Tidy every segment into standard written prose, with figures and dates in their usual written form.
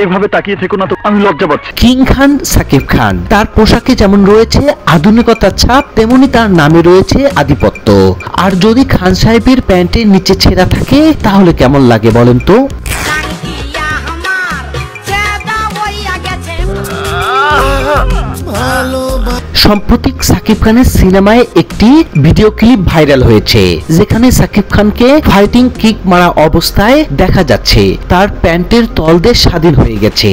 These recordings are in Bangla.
এভাবে তাকিয়ে থেকো না তো, আমি লজ্জা পাচ্ছি। কিং খান সাকিব খান, তার পোশাকে যেমন রয়েছে আধুনিকতার ছাপ, তেমনি তার নামে রয়েছে আধিপত্য। আর যদি খান সাহেবের প্যান্টের নিচে ছেঁড়া থাকে তাহলে কেমন লাগে বলেন তো? সম্প্রতি সাকিব খানের সিনেমায় একটি ভিডিও ক্লিপ ভাইরাল হয়েছে, যেখানে সাকিব খানকে ফাইটিং কিক মারা অবস্থায় দেখা যাচ্ছে, তার প্যান্টের তলদেশ স্বাধীন হয়ে গেছে।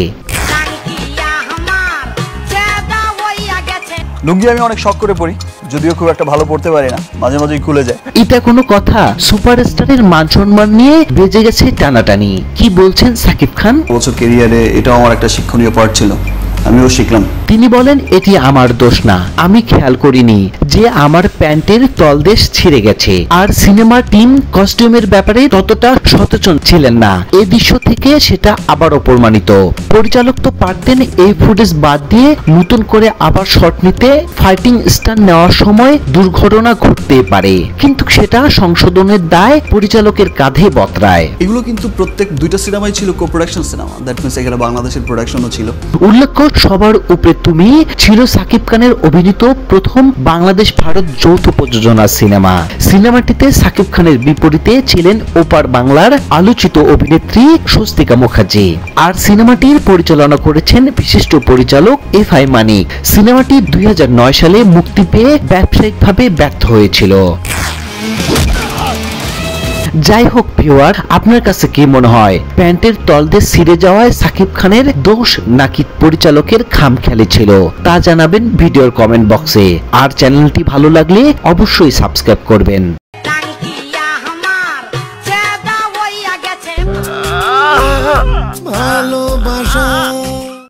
লুঙ্গি আমি অনেক শখ করে পরি, যদিও খুব একটা ভালো পড়তে পারি না, মাঝে মাঝেই খুলে যায়। এটা কোনো কথা? সুপারস্টারের মান সম্মান নিয়ে বেজে গেছে টানাটানি। কি বলছেন সাকিব খান? বছর ক্যারিয়ারে এটাও আমার একটা শিক্ষণীয় পার্ট ছিল, আমিও শিখলাম। তিনি বলেন, এটি আমার দোষ না, আমি খেয়াল করিনি যে আমার প্যান্টের তলদেশ ছিঁড়ে গেছে। আর সিনেমার টিম কস্টিউমের ব্যাপারে ততটা সচেতন ছিলেন না। এই দৃশ্য থেকে সেটা আবারও প্রমাণিত। পরিচালক তো পারতেন এই ফুটেজ বাদ দিয়ে নতুন করে আবার শট নিতে। ফাইটিং স্টান্ট নেওয়ার সময় দুর্ঘটনা ঘটতেই পারে, কিন্তু সেটা সংশোধনের দায় পরিচালকের কাঁধে বর্তায়। এগুলো কিন্তু প্রত্যেক দুইটা সিনেমাই ছিল কো প্রোডাকশন সিনেমা, দ্যাট মিন্স এখানে বাংলাদেশের প্রোডাকশনও ছিল। উল্লেখ্য, সবার উপরে তুমি ছিল সাকিব খানের অভিনীত প্রথম বাংলাদেশ ভারত যৌথ প্রযোজনা সিনেমা। সিনেমাটিতে সাকিব খানের বিপরীতে ছিলেন ওপার বাংলার আলোচিত অভিনেত্রী স্বস্তিকা মুখার্জি। আর সিনেমাটির পরিচালনা করেছেন বিশিষ্ট পরিচালক এফআই মানিক। সিনেমাটি 2009 সালে মুক্তি পেয়ে ব্যবসায়িকভাবে ব্যর্থ হয়েছিল। যাই হোক ভিউয়ার, আপনার কাছে কি মনে হয়, প্যান্টের তলদেশ ছিঁড়ে যাওয়ায় সাকিব খানের দোষ নাকি পরিচালকের খামখেয়ালি ছিল? তা জানাবেন ভিডিওর কমেন্ট বক্সে। আর চ্যানেলটি ভালো লাগলে অবশ্যই সাবস্ক্রাইব করবেন। ভালোবাসা